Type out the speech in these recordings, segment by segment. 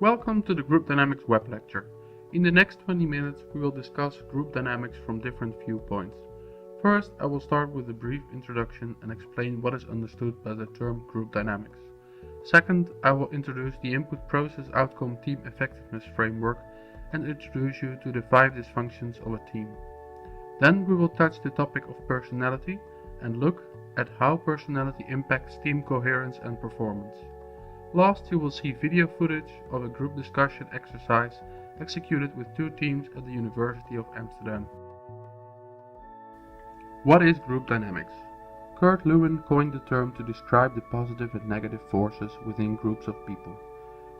Welcome to the Group Dynamics web lecture. In the next 20 minutes we will discuss group dynamics from different viewpoints. First, I will start with a brief introduction and explain what is understood by the term group dynamics. Second, I will introduce the input process outcome team effectiveness framework and introduce you to the 5 dysfunctions of a team. Then we will touch the topic of personality and look at how personality impacts team coherence and performance. Last, you will see video footage of a group discussion exercise executed with 2 teams at the University of Amsterdam. What is group dynamics? Kurt Lewin coined the term to describe the positive and negative forces within groups of people.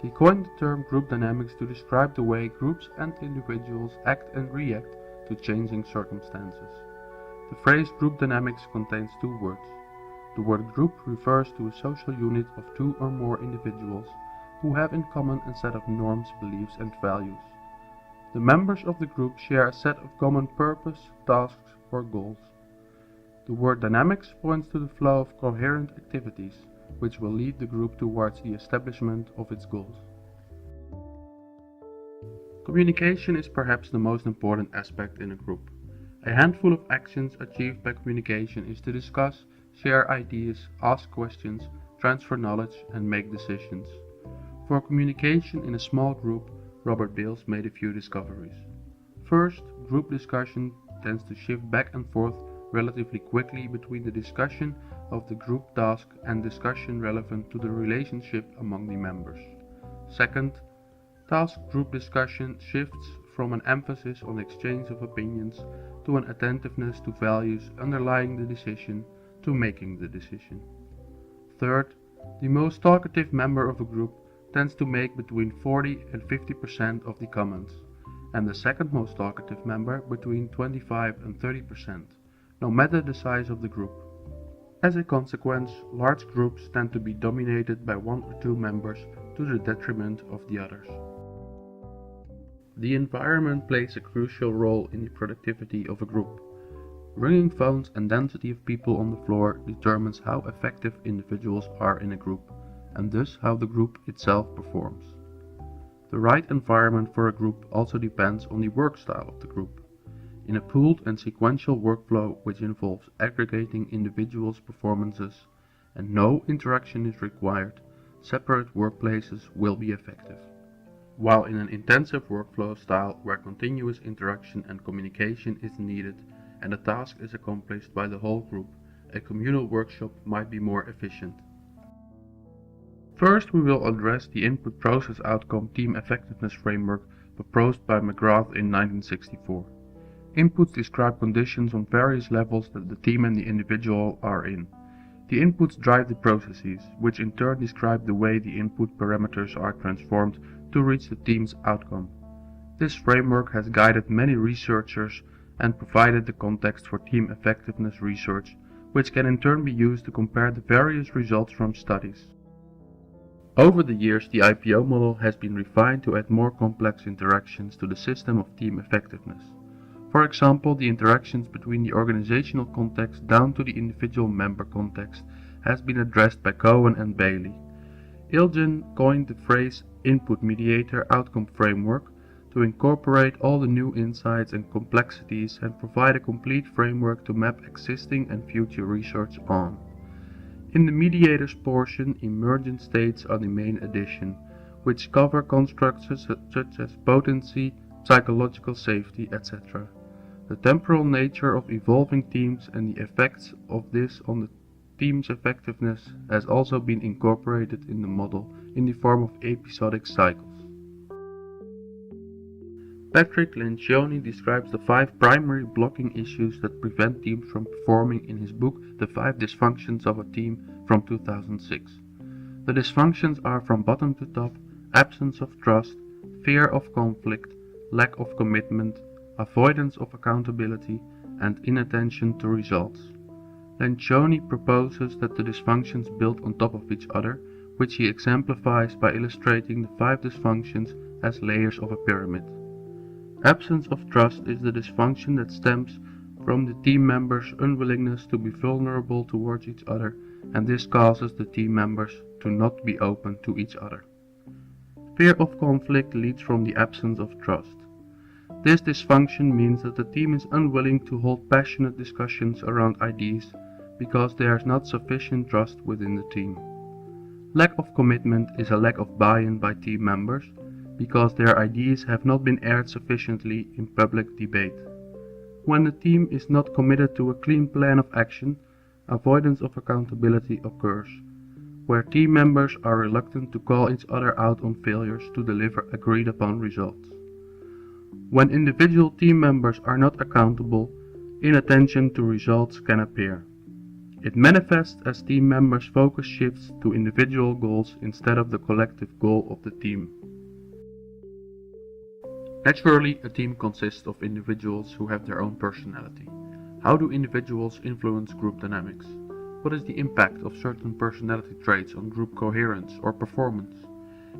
He coined the term group dynamics to describe the way groups and individuals act and react to changing circumstances. The phrase group dynamics contains 2 words. The word group refers to a social unit of 2 or more individuals who have in common a set of norms, beliefs and values. The members of the group share a set of common purpose, tasks or goals. The word dynamics points to the flow of coherent activities, which will lead the group towards the establishment of its goals. Communication is perhaps the most important aspect in a group. A handful of actions achieved by communication is to discuss, share ideas, ask questions, transfer knowledge and make decisions. For communication in a small group, Robert Bales made a few discoveries. First, group discussion tends to shift back and forth relatively quickly between the discussion of the group task and discussion relevant to the relationship among the members. Second, task group discussion shifts from an emphasis on exchange of opinions to an attentiveness to values underlying the decision to making the decision. Third, the most talkative member of a group tends to make between 40 and 50% of the comments, and the second most talkative member between 25 and 30%, no matter the size of the group. As a consequence, large groups tend to be dominated by 1 or 2 members to the detriment of the others. The environment plays a crucial role in the productivity of a group. Ringing phones and density of people on the floor determines how effective individuals are in a group, and thus how the group itself performs. The right environment for a group also depends on the work style of the group. In a pooled and sequential workflow which involves aggregating individuals' performances and no interaction is required, separate workplaces will be effective. While in an intensive workflow style where continuous interaction and communication is needed and a task is accomplished by the whole group, a communal workshop might be more efficient. First, we will address the input process outcome team effectiveness framework proposed by McGrath in 1964. Inputs describe conditions on various levels that the team and the individual are in. The inputs drive the processes, which in turn describe the way the input parameters are transformed to reach the team's outcome. This framework has guided many researchers and provided the context for team effectiveness research, which can in turn be used to compare the various results from studies. Over the years, the IPO model has been refined to add more complex interactions to the system of team effectiveness. For example, the interactions between the organizational context down to the individual member context has been addressed by Cohen and Bailey. Ilgen coined the phrase input mediator outcome framework to incorporate all the new insights and complexities and provide a complete framework to map existing and future research on. In the mediators portion, emergent states are the main addition, which cover constructs such as potency, psychological safety, etc. The temporal nature of evolving teams and the effects of this on the team's effectiveness has also been incorporated in the model in the form of episodic cycles. Patrick Lencioni describes the 5 primary blocking issues that prevent teams from performing in his book The 5 Dysfunctions of a Team from 2006. The dysfunctions are from bottom to top: absence of trust, fear of conflict, lack of commitment, avoidance of accountability, and inattention to results. Lencioni proposes that the dysfunctions build on top of each other, which he exemplifies by illustrating the 5 dysfunctions as layers of a pyramid. Absence of trust is the dysfunction that stems from the team members' unwillingness to be vulnerable towards each other, and this causes the team members to not be open to each other. Fear of conflict leads from the absence of trust. This dysfunction means that the team is unwilling to hold passionate discussions around ideas because there is not sufficient trust within the team. Lack of commitment is a lack of buy-in by team members because their ideas have not been aired sufficiently in public debate. When the team is not committed to a clean plan of action, avoidance of accountability occurs, where team members are reluctant to call each other out on failures to deliver agreed upon results. When individual team members are not accountable, inattention to results can appear. It manifests as team members' focus shifts to individual goals instead of the collective goal of the team. Naturally, a team consists of individuals who have their own personality. How do individuals influence group dynamics? What is the impact of certain personality traits on group coherence or performance?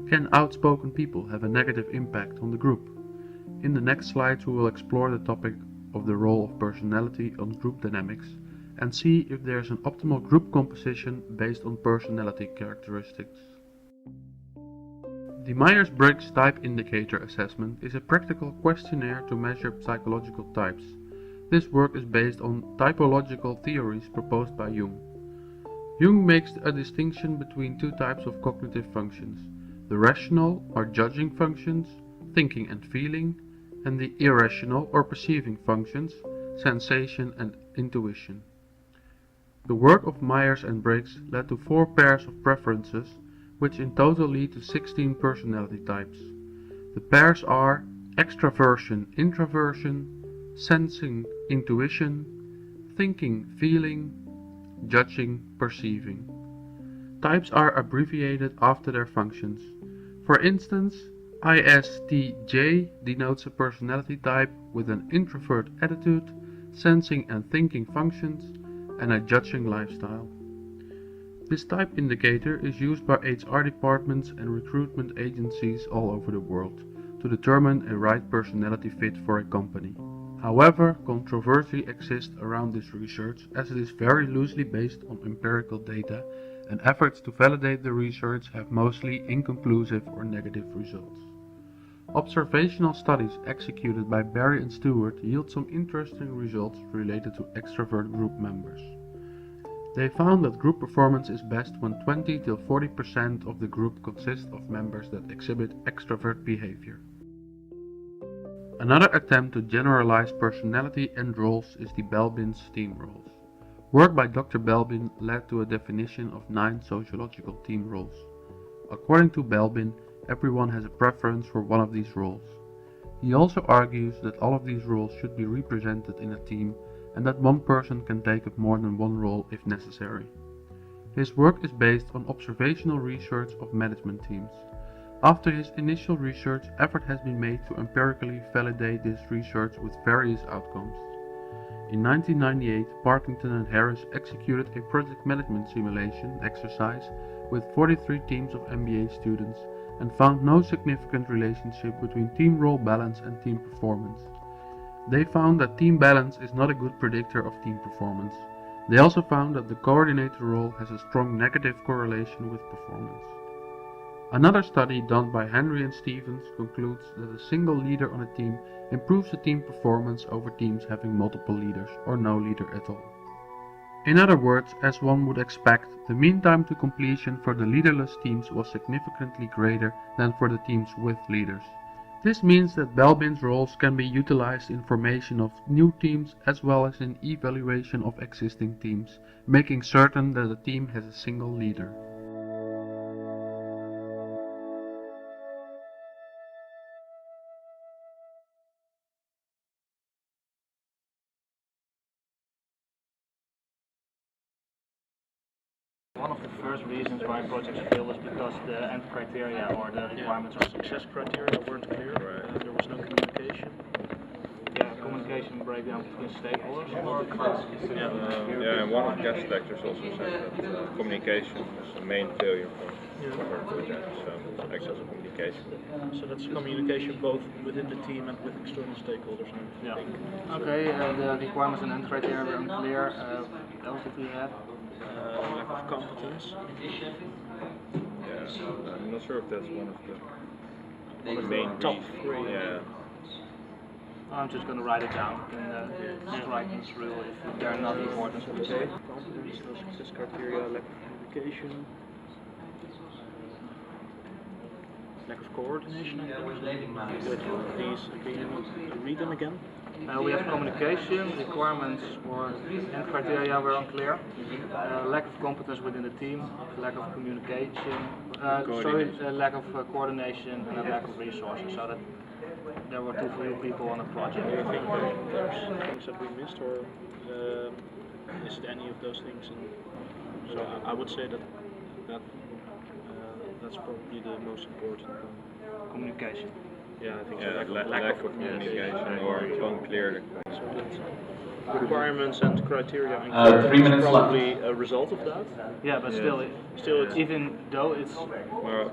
Can outspoken people have a negative impact on the group? In the next slides we will explore the topic of the role of personality on group dynamics and see if there is an optimal group composition based on personality characteristics. The Myers-Briggs Type Indicator Assessment is a practical questionnaire to measure psychological types. This work is based on typological theories proposed by Jung. Jung makes a distinction between two types of cognitive functions: the rational or judging functions, thinking and feeling, and the irrational or perceiving functions, sensation and intuition. The work of Myers and Briggs led to 4 pairs of preferences, which in total lead to 16 personality types. The pairs are extraversion, introversion, sensing, intuition, thinking, feeling, judging, perceiving. Types are abbreviated after their functions. For instance, ISTJ denotes a personality type with an introvert attitude, sensing and thinking functions, and a judging lifestyle. This type indicator is used by HR departments and recruitment agencies all over the world to determine a right personality fit for a company. However, controversy exists around this research as it is very loosely based on empirical data, and efforts to validate the research have mostly inconclusive or negative results. Observational studies executed by Barry and Stewart yield some interesting results related to extrovert group members. They found that group performance is best when 20–40% of the group consists of members that exhibit extrovert behavior. Another attempt to generalize personality and roles is the Belbin's team roles. Work by Dr. Belbin led to a definition of 9 sociological team roles. According to Belbin, everyone has a preference for one of these roles. He also argues that all of these roles should be represented in a team and that one person can take up more than one role if necessary. His work is based on observational research of management teams. After his initial research, effort has been made to empirically validate this research with various outcomes. In 1998, Parkington and Harris executed a project management simulation exercise with 43 teams of MBA students and found no significant relationship between team role balance and team performance. They found that team balance is not a good predictor of team performance. They also found that the coordinator role has a strong negative correlation with performance. Another study done by Henry and Stevens concludes that a single leader on a team improves the team performance over teams having multiple leaders or no leader at all. In other words, as one would expect, the mean time to completion for the leaderless teams was significantly greater than for the teams with leaders. This means that Belbin's roles can be utilized in formation of new teams as well as in evaluation of existing teams, making certain that a team has a single leader. One of the first reasons why projects fail is because the end criteria or the requirements or success criteria weren't clear. There was no communication. Communication breakdown between stakeholders. And one of the guest lectures also said that communication is the main failure for projects, access to communication. So that's communication both within the team and with external stakeholders. Okay, the requirements and end criteria were unclear. What else did we have? Lack of competence. Yeah, I'm not sure if that's one of the the main top reason. three. Yeah. I'm just going to write it down and write them through if they're not important. Okay. Competence, no success criteria, lack of communication, lack of coordination. With these, can you read them again? We have communication, requirements and criteria were unclear, lack of competence within the team, lack of communication, lack of coordination and a lack of resources, so that there were too few people on the project. Do you think that there's things that we missed, or is it any of those things? And so I would say that that's probably the most important one. Communication. Yeah, I think Yeah, so. lack of communication or unclear. So that's requirements and criteria. 3 minutes probably a result of that. Yeah, but still, even though it's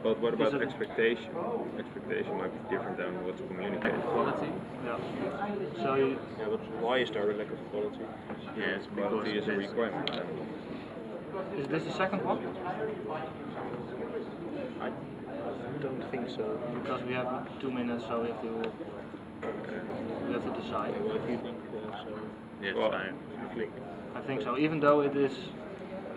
But what about expectation? Expectation might be different than what's communicated. quality. Yeah. So you, Yeah, but why is there a lack of quality? Yes, quality is a requirement. is this the second one? I don't think so. Because we have 2 minutes, so we have to decide. Well, if you think so. Yes, I think. I think so. Even though it is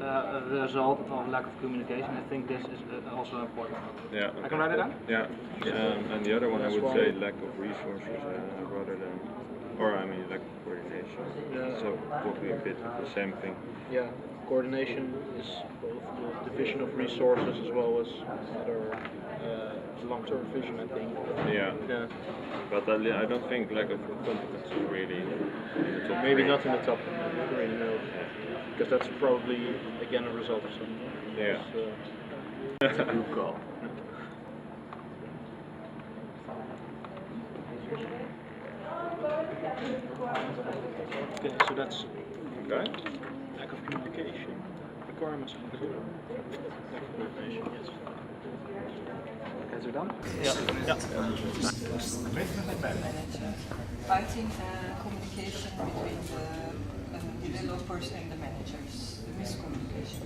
a result of lack of communication, I think this is also important. Yeah. I can write it down? Yeah. And the other one I would say lack of resources rather than, or I mean lack of coordination. Yeah. So probably a bit of the same thing. Yeah, coordination is both the division of resources as well as other long-term vision, I think. Yeah. Yeah. But I don't think lack of competence is really in the top Maybe three. not in the top three, no. Because that's probably again a result of some. Yeah. Good call. Okay, so that's Okay. lack of communication, requirements are unclear. Lack of coordination, yes. Okay, so done? I think communication between the developers and the managers, the miscommunication.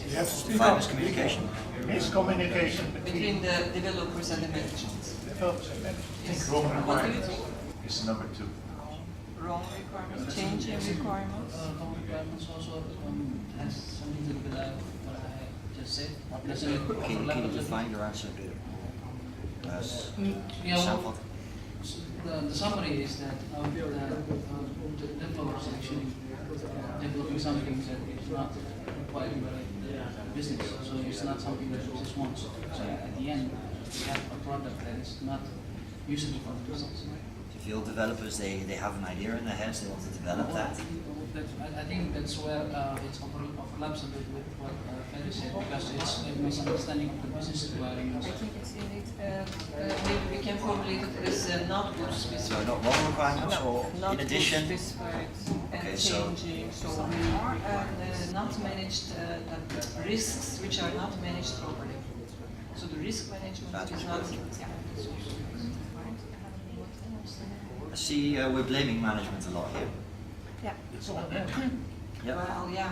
You have to speak Define up. miscommunication. Miscommunication Between the developers and the management. developers and management. Yes. Wrong What do you requirements think? is number 2. Wrong requirements, changing requirements. Wrong requirements also has something to do with what I just said. There's a Can you define your answer? yeah, well, the summary is that the developers actually developing something that is not required by the business, so it's not something that the business wants. So at the end, we have a product that is not usable for the business. You feel developers, they have an idea in their heads, they want to develop that. I think that's where it overlaps a bit with what Ferry said, because it's a misunderstanding of the business requirements. I think it's indeed, maybe we can formulate it as not good So specified. not wrong requirements or Not in addition? good specified and Okay, so- changing, so not managed, the risks which are not managed properly. So the risk management That is is not, good. yeah, that's also good. Right? What else? I see we're blaming management a lot here. Yeah. Yep. Well, yeah.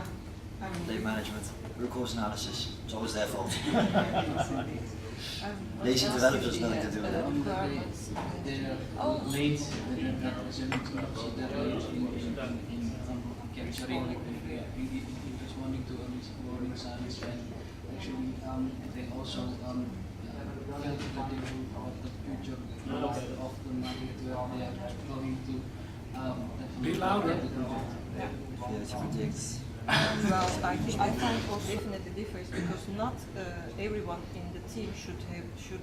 I mean, Blame management. Root cause analysis. It's always their fault. what Lazy else developers did we nothing to have? do with it. Requirements. They're Oh. late, they're not resuming to, so they're late in capturing, like, if just wanting to learning science, and actually, they also, felt that they will have the future of the market where they are going to, Be louder. Failure to predict. Well, I think I find also definitely difference because not everyone in the team should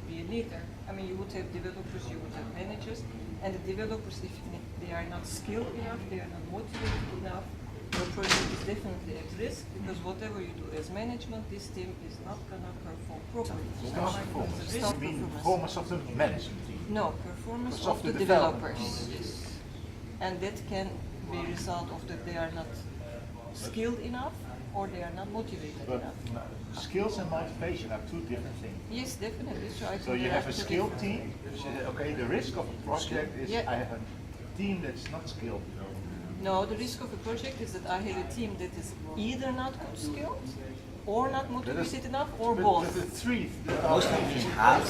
be a leader. I mean, you would have developers, you would have managers, and the developers, if they are not skilled enough, they are not motivated enough, your project is definitely at risk because whatever you do as management, this team is not gonna perform properly. Staff performance. Staff You mean performance. performance of the management team? No, performance Of of the the developers. developers. Yes. And that can be a result of that they are not skilled enough or they are not motivated But enough. skills and motivation are 2 different things. Yes, definitely. So I So think you they have are a two skilled different- team. Okay, the risk of a project is Yeah. I have a team that's not skilled. No, the risk of a project is that I have a team that is either not good skilled or not motivated enough, or But both? the three Most companies have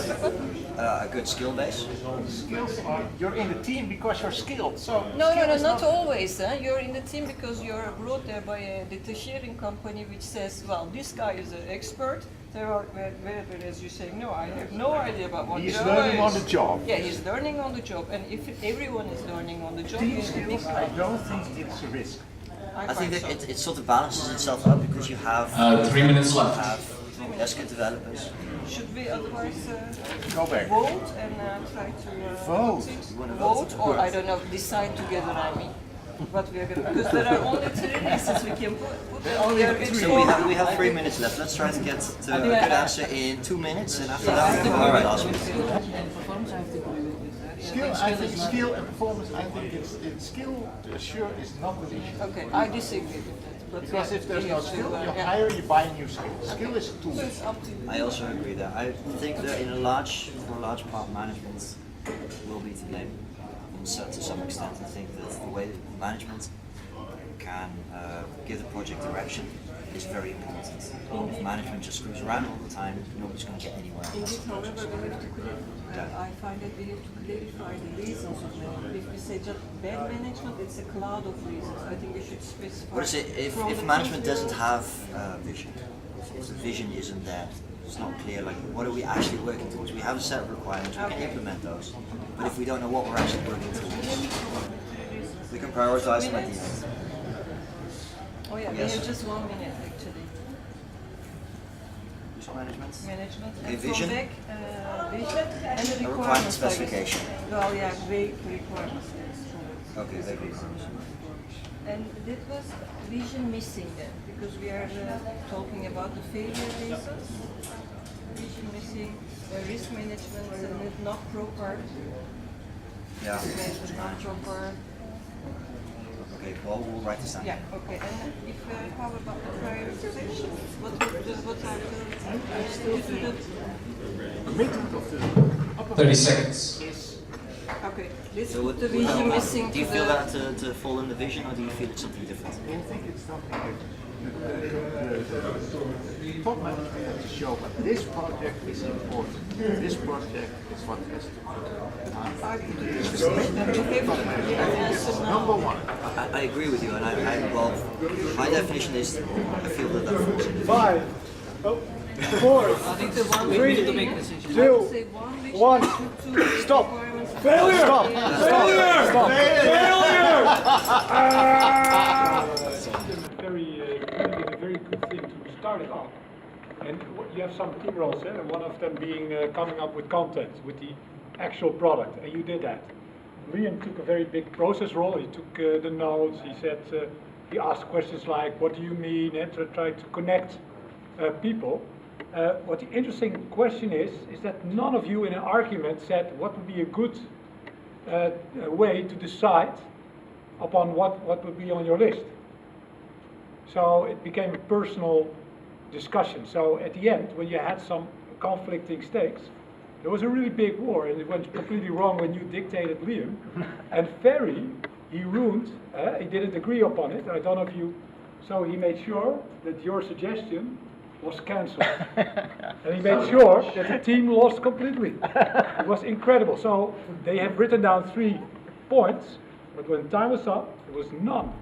a good skill base. skills are, you're in the team because you're skilled. So No, skill is not always. You're in the team because you're brought there by a detaching company which says, well, this guy is an expert. Whereas you say, no, I have no idea about what He's Java learning on is." the job. Yeah, he's learning on the job, and if everyone is learning on the job, Team you have a big skills, I problem. don't think it's a risk. I think find that so. it sort of balances itself up because you have 3 minutes you left. have less good developers. Should we advise Go back. vote and try to Vote. things? You wanna Vote, or I don't know, decide together? I mean, what we are going to, because there are only 3 reasons we can put. only There are three. So we have 3 minutes left. Let's try to get to a good answer in 2 minutes, and after that, we all right, last one. And performance, I have to agree with that. Skill, Yeah, I think is not- skill and performance, I think it's skill, sure, is not the issue. Okay, I disagree with that. But Because yeah, if there's we no have to, skill, you yeah. hire, you buy a new skill. Skill is a tool. So it's up to you. I also agree there. I think that for a large part, management will be to blame. To some extent, I think that the way management can give the project direction is very important. If management just screws around all the time, nobody's going to get anywhere. Indeed, however, we have to I find that we have to clarify the reasons of management. If we say just bad management, it's a cloud of reasons. I think we should specify. What is it from if the management team doesn't have vision? If the vision isn't there, it's not clear. Like, what are we actually working towards? We have a set of requirements. We can implement those, but if we don't know what we're actually working towards, we can prioritize them at the end. Oh yeah, we Yes. have just 1 minute actually. Risk management. Management Okay, and vision. from back, vision and the A requirement requirements. specification. Well, yeah, vague requirements. Okay, very good. And that was vision missing then, because we are talking about the failure reasons. Vision missing, risk management and not proper. Yeah. Not proper. Okay, well, we'll write this down. Yeah, okay. And if how about the prioritization? What are the Commitment of the upper 30 seconds. is okay, let's So put the vision missing do you to feel the that to fall in the vision, or do you feel it's something different? I think it's something that the top management has to show, but this project is important. This project is what has to number one. I agree with you, and well, my definition is I feel that falls in the vision. 5, 4, I think the one we need to make a decision. 2, say one vision, 1. two Stop. requirements. Failure! Stop! Failure! Stop! Failure! Really a very good thing to start it on. And you have some team roles, and one of them being coming up with content, with the actual product, and you did that. Liam took a very big process role. He took the notes. He said he asked questions like, "What do you mean?" and try to connect people. What the interesting question is that none of you in an argument said what would be a good way to decide upon what would be on your list. So it became a personal discussion. So at the end, when you had some conflicting stakes, there was a really big war, and it went completely wrong when you dictated Liam. And Ferry, he ruined, he didn't agree upon it. I don't know if you, so he made sure that your suggestion was cancelled. And he made sure that the team lost completely. It was incredible. So they have written down 3 points, but when time was up, there was none.